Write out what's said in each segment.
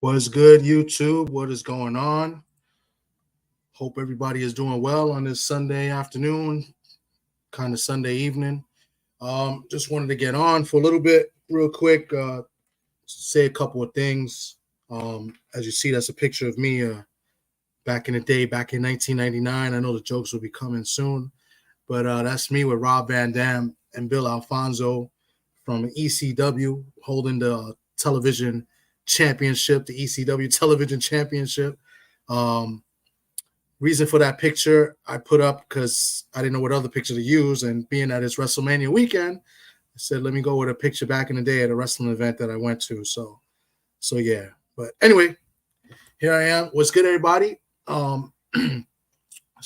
What's good, YouTube? What is going on? Hope everybody is doing well on this Sunday afternoon, kind of Sunday evening. Just wanted to get on for a little bit, real quick, say a couple of things. As you see, that's a picture of me back in the day, back in 1999. I know the jokes will be coming soon, but that's me with Rob Van Dam and Bill Alfonso from ECW holding the television championship, the ECW television championship. Reason for that picture I put up because I didn't know what other picture to use, and being that it's WrestleMania weekend, I said let me go with a picture back in the day at a wrestling event that I went to. So yeah. But anyway, here I am. What's good, everybody? Shout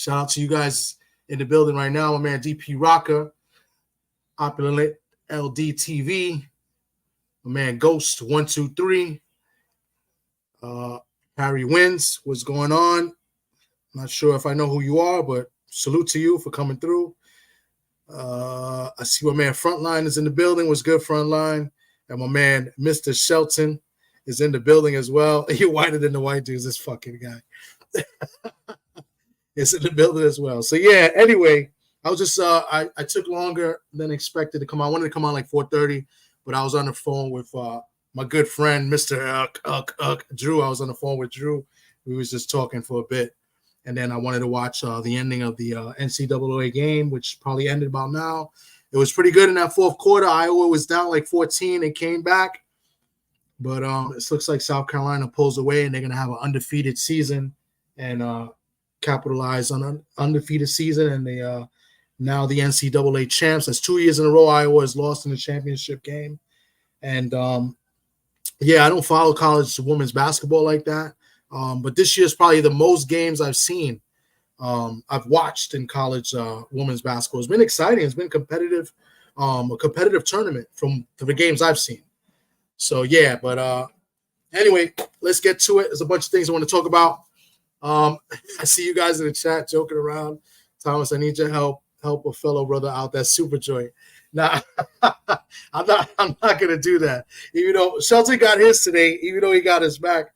out to you guys in the building right now. My man DP Rocker, Opulent LDTV, my man Ghost 123. Harry Wins, what's going on? Not sure if I know who you are, but salute to you for coming through. I see my man Frontline is in the building. What's good, Frontline? And my man Mr. Shelton is in the building as well. You're whiter than the white dudes, this fucking guy. Is in the building as well. So yeah, anyway, I was just I took longer than expected to come on. I wanted to come on like 4:30, but I was on the phone with my good friend, Mr. Drew. I was on the phone with Drew. We was just talking for a bit. And then I wanted to watch the ending of the NCAA game, which probably ended about now. It was pretty good in that fourth quarter. Iowa was down like 14. They came back. But it looks like South Carolina pulls away, and they're going to have an undefeated season and capitalize on an undefeated season. And they now the NCAA champs. That's 2 years in a row Iowa has lost in the championship game. And, yeah, I don't follow college women's basketball like that. But this year is probably the most games I've seen, I've watched in college women's basketball. It's been exciting. It's been competitive, a competitive tournament from the games I've seen. So, yeah, but anyway, let's get to it. There's a bunch of things I want to talk about. I see you guys in the chat joking around. Thomas, I need your help. Help a fellow brother out. That's super joy. Nah, I'm not going to do that. Even though Shelton got his today, even though he got his back.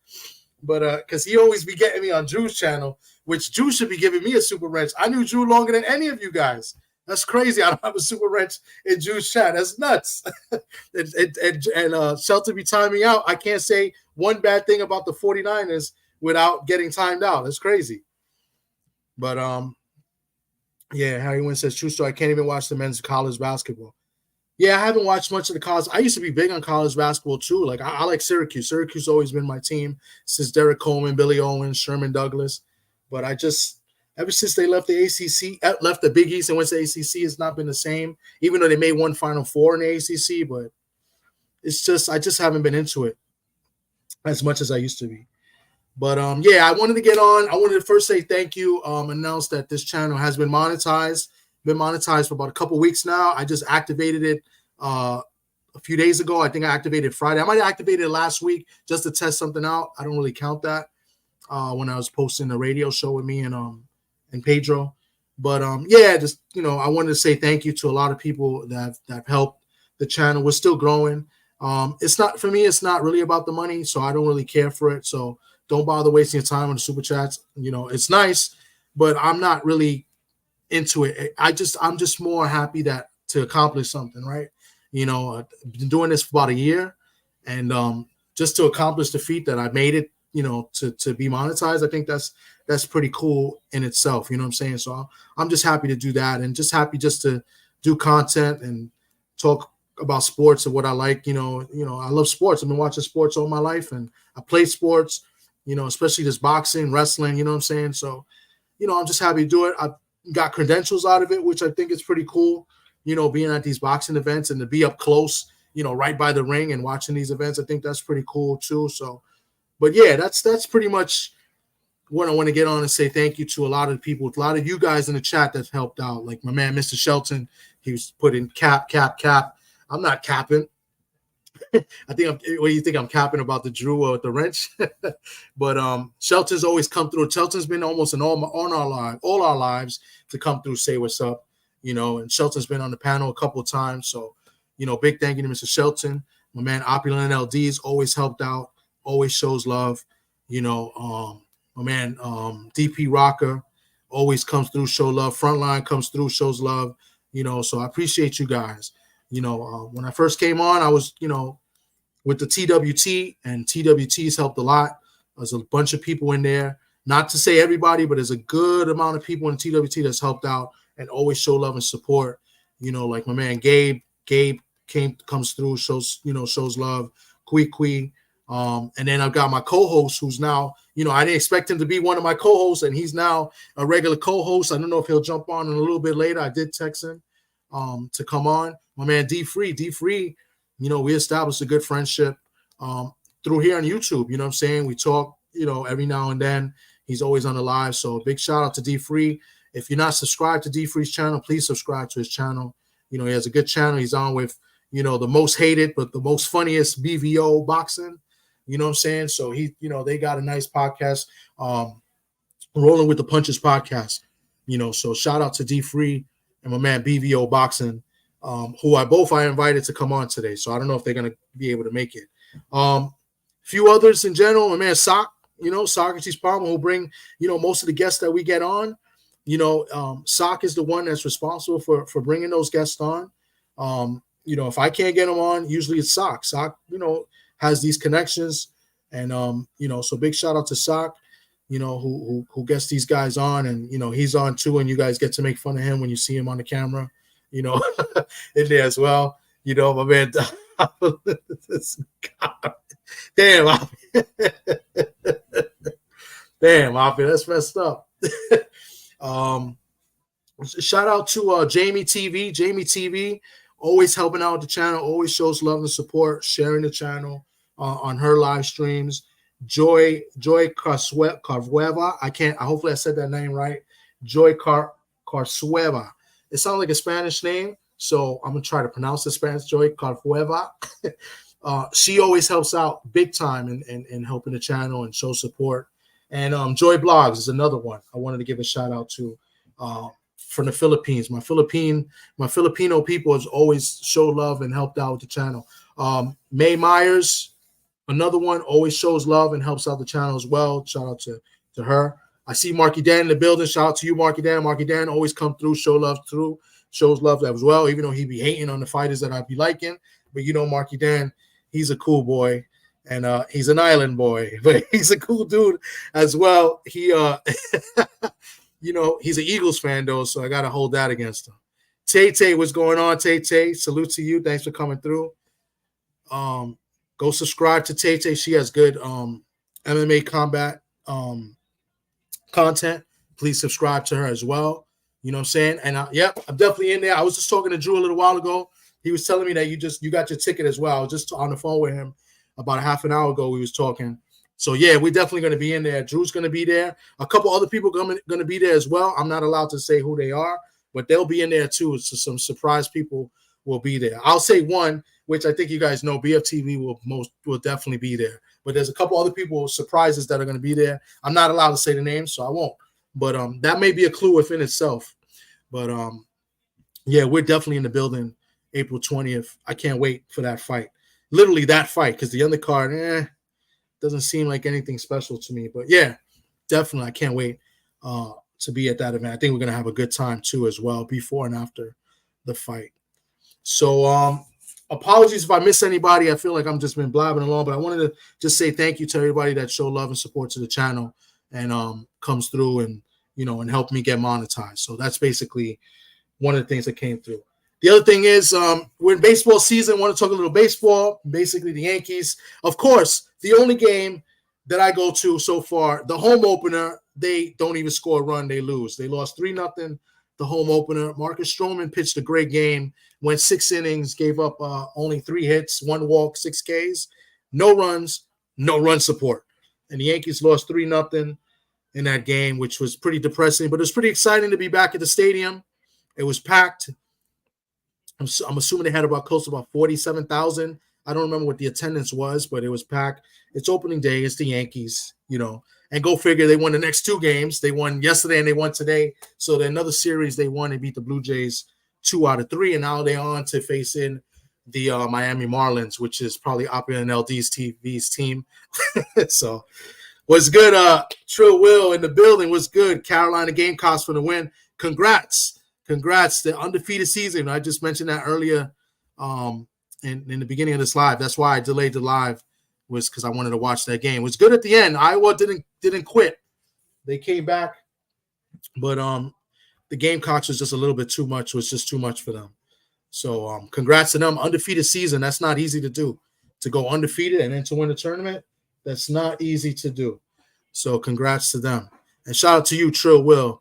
But because he always be getting me on Drew's channel, which Drew should be giving me a super wrench. I knew Drew longer than any of you guys. That's crazy. I don't have a super wrench in Drew's chat. That's nuts. and Shelton be timing out. I can't say one bad thing about the 49ers without getting timed out. That's crazy. But yeah, Harry Wynn says, true story. I can't even watch the men's college basketball. Yeah, I haven't watched much of the college. I used to be big on college basketball too. Like I like Syracuse. Syracuse has always been my team since Derek Coleman, Billy Owens, Sherman Douglas. But I just ever since they left the ACC, left the Big East and went to ACC, it's not been the same. Even though they made one Final Four in the ACC, but it's just I just haven't been into it as much as I used to be. But yeah, I wanted to get on. I wanted to first say thank you. Announce that this channel has been monetized. Been monetized for about a couple weeks now. I just activated it a few days ago. I think I activated Friday. I might have activated it last week just to test something out. I don't really count that when I was posting the radio show with me and Pedro. But yeah, just I wanted to say thank you to a lot of people that have helped the channel. We're still growing. It's not for me. It's not really about the money, so I don't really care for it. So don't bother wasting your time on the super chats. It's nice, but I'm not really into it. I'm just more happy that to accomplish something, right? I've been doing this for about a year, and just to accomplish the feat that I made it, to be monetized, I think that's pretty cool in itself. You know what I'm saying? So I'm just happy to do that, and just happy just to do content and talk about sports and what I like. I love sports. I've been watching sports all my life, and I play sports. Especially this boxing, wrestling. You know what I'm saying? So, I'm just happy to do it. I've got credentials out of it, which I think is pretty cool, being at these boxing events and to be up close, right by the ring and watching these events. I think that's pretty cool too. So, but yeah, that's pretty much what I want to get on and say thank you to a lot of people, a lot of you guys in the chat that's helped out. Like my man, Mr. Shelton, he was putting cap. I'm not capping. I think what do you think I'm capping about the Drew or the wrench? But Shelton's always come through. Shelton's been almost in all our lives to come through, say what's up, and Shelton's been on the panel a couple of times. So, big thank you to Mr. Shelton. My man Opulent LD's always helped out. always shows love. My man DP Rocker always comes through, show love. Frontline comes through, shows love. So I appreciate you guys. When I first came on, I was, with the TWT, and TWT's helped a lot. There's a bunch of people in there. Not to say everybody, but there's a good amount of people in TWT that's helped out and always show love and support. Like my man Gabe. Gabe comes through, shows love. Kui. And then I've got my co-host who's now, I didn't expect him to be one of my co-hosts, and he's now a regular co-host. I don't know if he'll jump on in a little bit later. I did text him to come on. My man D-Free, we established a good friendship through here on YouTube. You know what I'm saying? We talk, every now and then. He's always on the live. So big shout out to D-Free. If you're not subscribed to D-Free's channel, please subscribe to his channel. He has a good channel. He's on with, the most hated but the most funniest BVO boxing. You know what I'm saying? So they got a nice podcast, Rolling with the Punches podcast. So shout out to D-Free and my man BVO Boxing, who I invited to come on today. So I don't know if they're gonna be able to make it. Few others in general, my man Sock, Socrates Palmer, who bring, most of the guests that we get on. Sock is the one that's responsible for bringing those guests on. If I can't get them on, usually it's Sock. Sock, has these connections, and so big shout out to Sock, who gets these guys on, and he's on too, and you guys get to make fun of him when you see him on the camera, in there as well. My man, damn, that's messed up. Shout out to Jamie TV. Jamie TV, always helping out the channel, always shows love and support, sharing the channel on her live streams. Joy Carvueva. Hopefully I said that name right. Joy Carvueva. It sounds like a Spanish name, so I'm gonna try to pronounce the Spanish. Joy Carvueva. She always helps out big time in helping the channel and show support. And Joy Blogs is another one I wanted to give a shout out to from the Philippines. My Filipino people has always showed love and helped out with the channel. May Myers, another one, always shows love and helps out the channel as well. Shout out to her. I see Marky Dan in the building. Shout out to you, Marky Dan. Marky Dan always come through, shows love as well, even though he be hating on the fighters that I be liking. But Marky Dan, he's a cool boy. And he's an island boy, but he's a cool dude as well. He he's an Eagles fan though, so I gotta hold that against him. Tay, what's going on, Tay? Salute to you. Thanks for coming through. Go subscribe to Tay. She has good MMA combat content. Please subscribe to her as well. You know what I'm saying? And I'm definitely in there. I was just talking to Drew a little while ago. He was telling me that you got your ticket as well. I was just on the phone with him about a half an hour ago. We was talking. So yeah, we're definitely going to be in there. Drew's going to be there. A couple other people going to be there as well. I'm not allowed to say who they are, but they'll be in there too. So some surprise people will be there. I'll say one, which I think you guys know, BFTV will definitely be there. But there's a couple other people, surprises, that are going to be there. I'm not allowed to say the names, so I won't. But that may be a clue within itself. But yeah, we're definitely in the building April 20th. I can't wait for that fight. Literally that fight, because the undercard, doesn't seem like anything special to me. But yeah, definitely, I can't wait to be at that event. I think we're going to have a good time too as well, before and after the fight. So apologies if I miss anybody. I feel like I'm just been blabbing along, but I wanted to just say thank you to everybody that showed love and support to the channel and comes through and and helped me get monetized. So that's basically one of the things that came through. The other thing is we're in baseball season. I want to talk a little baseball. Basically, the Yankees. Of course, the only game that I go to so far, the home opener, they don't even score a run. They lose. They lost 3-0, the home opener. Marcus Stroman pitched a great game, went 6 innings, gave up only 3 hits, 1 walk, 6 Ks, no runs, no run support. And the Yankees lost 3-0 in that game, which was pretty depressing. But it was pretty exciting to be back at the stadium. It was packed. I'm assuming they had close to about 47,000. I don't remember what the attendance was, but it was packed. It's opening day. It's the Yankees, and go figure, they won the next 2 games. They won yesterday and they won today. So another series they won. They beat the Blue Jays 2 out of 3, and now they're on to face in the Miami Marlins, which is probably Opera and LD's TV's team. So what's good? Trill Will in the building. What's good? Carolina Gamecocks for the win. Congrats. The undefeated season. I just mentioned that earlier in the beginning of this live. That's why I delayed the live, was because I wanted to watch that game. It was good at the end. Iowa didn't quit. They came back, but the Gamecocks was just a little bit too much. Was just too much for them. So congrats to them. Undefeated season. That's not easy to do. To go undefeated and then to win the tournament, that's not easy to do. So congrats to them. And shout out to you, Trill Will.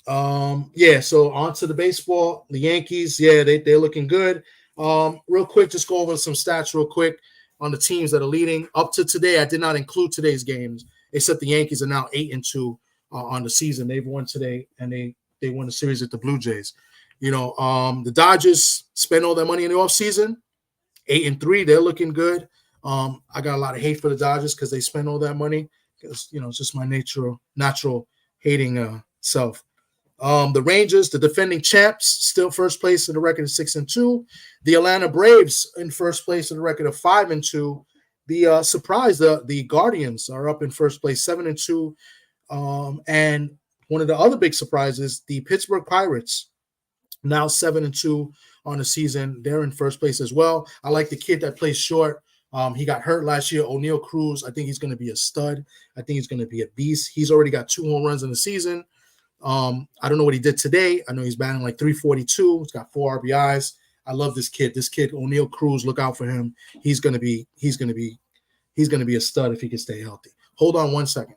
So on to the baseball. The Yankees, they're looking good. Real quick, just go over some stats real quick on the teams that are leading. Up to today, I did not include today's games, except the Yankees are now 8-2 on the season. They've won today, and they won the series with the Blue Jays. The Dodgers spent all their money in the offseason, 8-3. They're looking good. I got a lot of hate for the Dodgers because they spend all that money. Because it's just my natural hating self. The Rangers, the defending champs, still first place in the record of 6-2. The Atlanta Braves in first place in the record of 5-2. The surprise, the Guardians are up in first place, 7-2. And one of the other big surprises, the Pittsburgh Pirates, now 7-2 on the season. They're in first place as well. I like the kid that plays short. He got hurt last year, O'Neal Cruz. I think he's going to be a stud. I think he's going to be a beast. He's already got 2 home runs in the season. I don't know what he did today. I know he's batting like 342. He's got 4 RBIs. I love this kid. O'Neal Cruz, look out for him. He's going to be a stud if he can stay healthy. Hold on one second.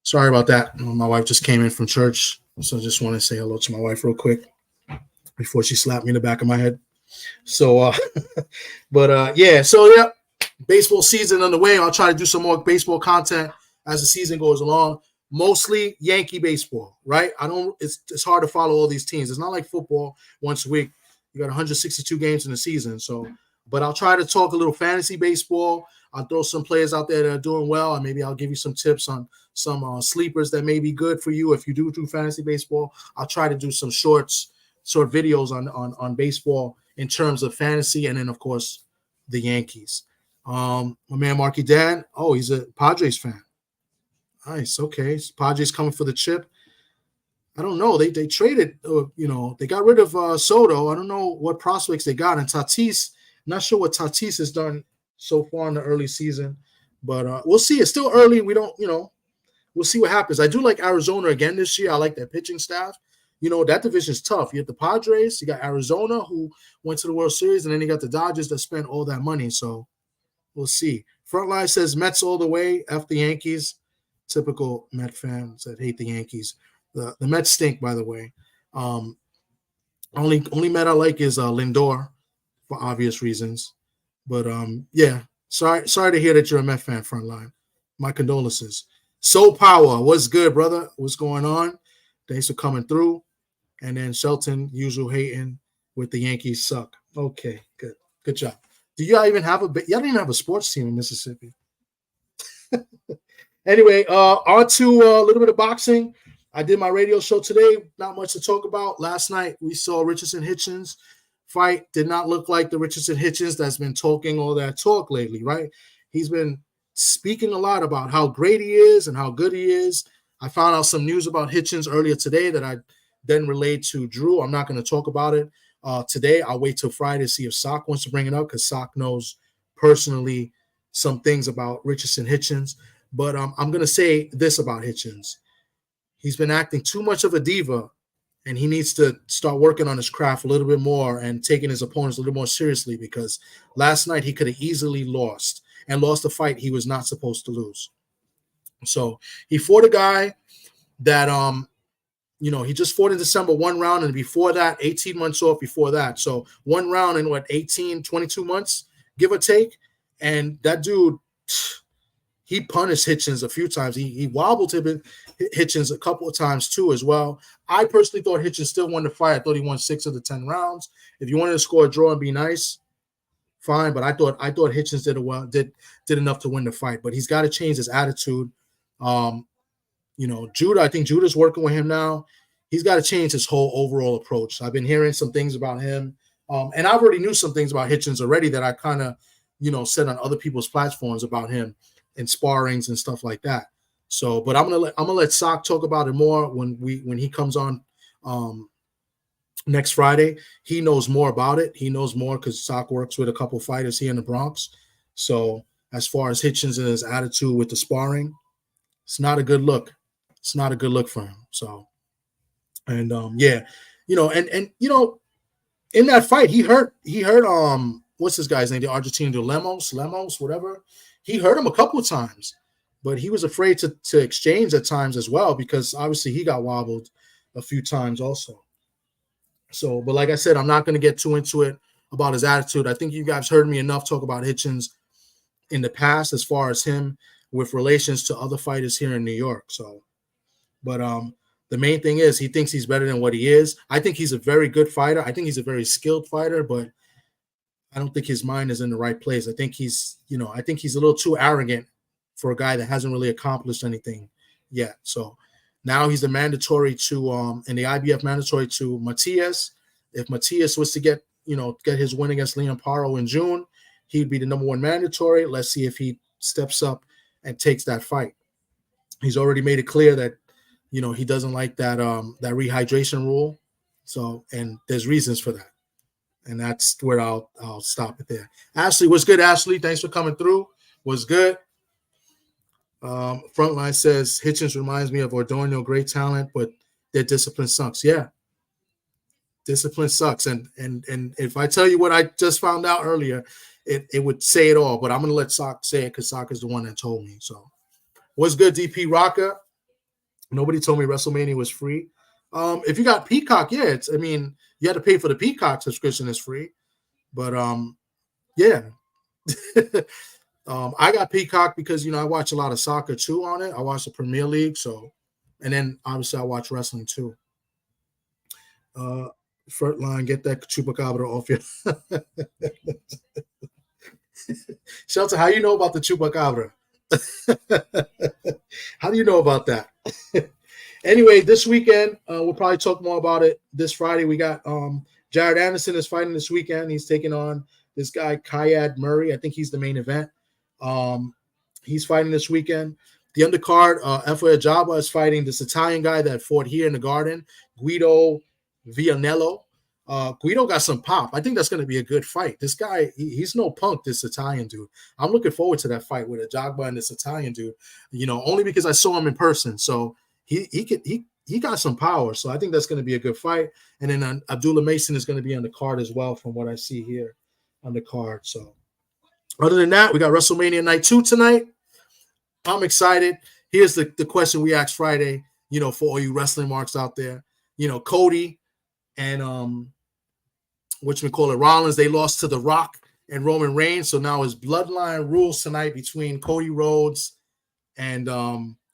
Sorry about that. My wife just came in from church, so I just want to say hello to my wife real quick before she slapped me in the back of my head. So, baseball season underway. I'll try to do some more baseball content as the season goes along. Mostly Yankee baseball, right? It's hard to follow all these teams. It's not like football once a week. You got 162 games in the season. So, but I'll try to talk a little fantasy baseball. I'll throw some players out there that are doing well, and maybe I'll give you some tips on some sleepers that may be good for you if you do fantasy baseball. I'll try to do some short videos on baseball in terms of fantasy, and then of course the Yankees. My man Marky Dan, he's a Padres fan. Nice, okay. Padres coming for the chip. I don't know. They traded, they got rid of Soto. I don't know what prospects they got, and Tatis. Not sure what Tatis has done so far in the early season, but we'll see. It's still early. We don't, we'll see what happens. I do like Arizona again this year. I like their pitching staff. That division is tough. You have the Padres, you got Arizona, who went to the World Series, and then you got the Dodgers that spent all that money. So we'll see. Frontline says Mets all the way, F the Yankees. Typical Met fan said hate the Yankees. The Mets stink, by the way. Only Met I like is Lindor, for obvious reasons. But sorry to hear that you're a Met fan, Frontline. My condolences. Soul Power, what's good, brother? What's going on? Thanks for coming through. And then Shelton, usual hating with the Yankees suck. Okay, good job. Do y'all even have y'all don't even have a sports team in Mississippi? Anyway, on to a little bit of boxing. I did my radio show today. Not much to talk about. Last night we saw Richardson Hitchens fight. Did not look like the Richardson Hitchens that's been talking all that talk lately, right? He's been speaking a lot about how great he is and how good he is. I found out some news about Hitchens earlier today that I then relayed to Drew. I'm not going to talk about it today. I'll wait till Friday to see if Sock wants to bring it up, because Sock knows personally some things about Richardson Hitchens. But I'm going to say this about Hitchens. He's been acting too much of a diva, and he needs to start working on his craft a little bit more and taking his opponents a little more seriously, because last night he could have easily lost a fight he was not supposed to lose. So he fought a guy that, he just fought in December, 1 round, and before that, 18 months off before that. So 1 round in 22 months, give or take. And that dude, he punished Hitchens a few times. He wobbled Hitchens a couple of times too as well. I personally thought Hitchens still won the fight. I thought he won 6 of the 10 rounds. If you wanted to score a draw and be nice, fine. But I thought Hitchens did enough to win the fight. But he's got to change his attitude. Judah, I think Judah's working with him now. He's got to change his whole overall approach. I've been hearing some things about him. And I already knew some things about Hitchens already that I kind of, said on other people's platforms about him and sparrings and stuff like that. So, but I'm gonna let Sock talk about it more when he comes on next Friday. He knows more about it. He knows more because Sock works with a couple fighters here in the Bronx. So as far as Hitchens and his attitude with the sparring, it's not a good look. It's not a good look for him. So, and in that fight, he hurt what's this guy's name? The Argentinian, Lemos, whatever. He hurt him a couple of times, but he was afraid to exchange at times as well because obviously he got wobbled a few times also. So, but like I said, I'm not going to get too into it about his attitude. I think you guys heard me enough talk about Hitchens in the past as far as him with relations to other fighters here in New York. So, but the main thing is he thinks he's better than what he is. I think he's a very good fighter. I think he's a very skilled fighter, but I don't think his mind is in the right place. I think he's a little too arrogant for a guy that hasn't really accomplished anything yet. So now he's the mandatory to in the IBF mandatory to Matias. If Matias was to get his win against Leon Paro in June, he'd be the number one mandatory. Let's see if he steps up and takes that fight. He's already made it clear that he doesn't like that rehydration rule. So, and there's reasons for that. And that's where I'll stop it there. Ashley, what's good, Ashley? Thanks for coming through. What's good? Frontline says Hitchens reminds me of Ordonio, great talent, but their discipline sucks. Yeah, discipline sucks. And if I tell you what I just found out earlier, it would say it all. But I'm gonna let Sock say it because Sock is the one that told me. So, what's good, DP Rocker? Nobody told me WrestleMania was free. If you got Peacock, yeah, you had to pay for the Peacock subscription. It's free, but yeah. I got Peacock because I watch a lot of soccer too on it. I watch the Premier League, so, and then obviously I watch wrestling too. Frontline, get that chupacabra off your. Shelter, how you know about the chupacabra? How do you know about that? Anyway, this weekend, we'll probably talk more about it this Friday. We got Jared Anderson is fighting this weekend. He's taking on this guy, Kayad Murray. I think he's the main event. He's fighting this weekend. The undercard, Efe Ajaba is fighting this Italian guy that fought here in the Garden, Guido Vianello. Guido got some pop. I think that's going to be a good fight. This guy, he's no punk, this Italian dude. I'm looking forward to that fight with Ajagba and this Italian dude, only because I saw him in person. So he got some power. So I think that's going to be a good fight. And then Abdullah Mason is going to be on the card as well from what I see here on the card. So other than that, we got WrestleMania Night 2 tonight. I'm excited. Here's the question we asked Friday, for all you wrestling marks out there. Cody and Rollins, they lost to The Rock and Roman Reigns. So now his bloodline rules tonight between Cody Rhodes and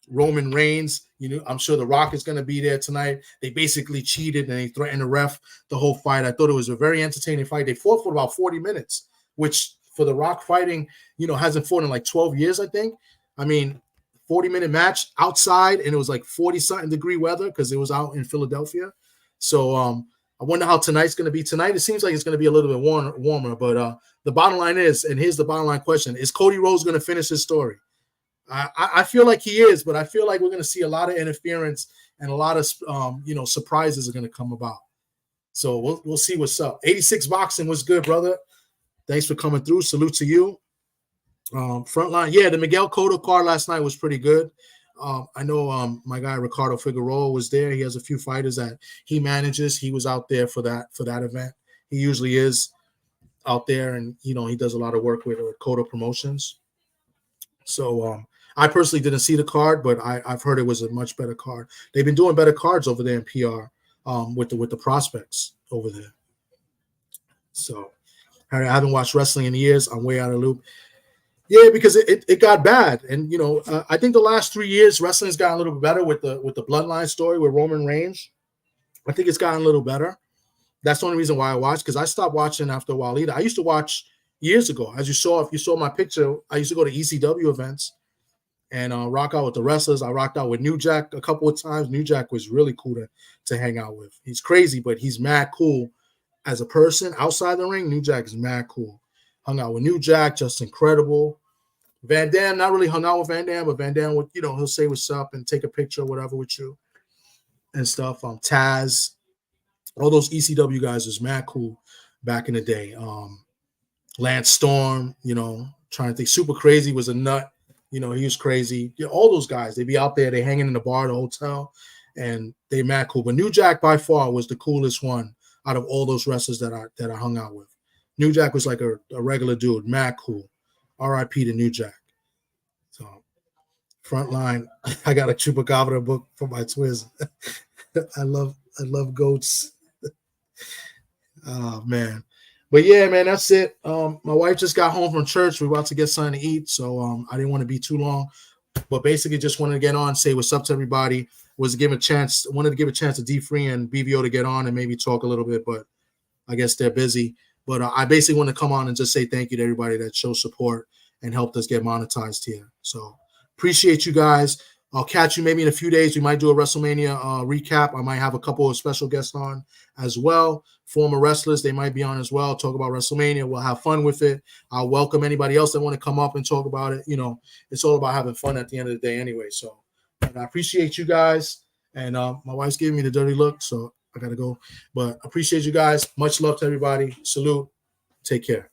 Roman Reigns. I'm sure The Rock is going to be there tonight. They basically cheated and they threatened the ref the whole fight. I thought it was a very entertaining fight. They fought for about 40 minutes, which for The Rock fighting, hasn't fought in like 12 years, I think. 40-minute match outside, and it was like 40-something degree weather because it was out in Philadelphia. So I wonder how tonight's going to be. Tonight, it seems like it's going to be a little bit warmer. But the bottom line is, and here's the bottom line question, is Cody Rhodes going to finish his story? I feel like he is, but I feel like we're going to see a lot of interference and a lot of surprises are going to come about. So we'll see what's up. 86 Boxing, what's good, brother? Thanks for coming through. Salute to you. Frontline, yeah, the Miguel Cotto card last night was pretty good. I know my guy Ricardo Figueroa was there. He has a few fighters that he manages. He was out there for that event. He usually is out there, and he does a lot of work with Cotto Promotions. So I personally didn't see the card, but I've heard it was a much better card. They've been doing better cards over there in PR with the prospects over there. So I haven't watched wrestling in years. I'm way out of the loop. Yeah, because it got bad, and I think the last 3 years wrestling's gotten a little bit better with the bloodline story with Roman Reigns. I think it's gotten a little better. That's the only reason why I watched, because I stopped watching after a while either. I used to watch, years ago. As you saw, if you saw my picture, I used to go to ECW events and rock out with the wrestlers. I rocked out with New Jack a couple of times. New Jack was really cool to hang out with. He's crazy, but he's mad cool as a person outside the ring. New Jack is mad cool. Hung out with New Jack, just incredible. Van Dam, not really hung out with Van Dam, but Van Dam would, he'll say what's up and take a picture or whatever with you and stuff. Taz, all those ECW guys was mad cool back in the day. Lance Storm, trying to think. Super Crazy was a nut. He was crazy. All those guys, they be out there, they hanging in the bar, the hotel, and they mad cool. But New Jack by far was the coolest one out of all those wrestlers that I hung out with. New Jack was like a regular dude, mad cool. R.I.P. to New Jack. So, Frontline, I got a Chupacabra book for my twins. I love goats. Oh man. But yeah, man, that's it. My wife just got home from church. We're about to get something to eat, so I didn't want to be too long. But basically, just wanted to get on, say what's up to everybody. Wanted to give a chance to D Free and BVO to get on and maybe talk a little bit, but I guess they're busy. But I basically want to come on and just say thank you to everybody that showed support and helped us get monetized here. So appreciate you guys. I'll catch you maybe in a few days. We might do a WrestleMania recap. I might have a couple of special guests on as well. Former wrestlers, they might be on as well. Talk about WrestleMania. We'll have fun with it. I'll welcome anybody else that want to come up and talk about it. It's all about having fun at the end of the day anyway. So I appreciate you guys. And my wife's giving me the dirty look, so I got to go. But I appreciate you guys. Much love to everybody. Salute. Take care.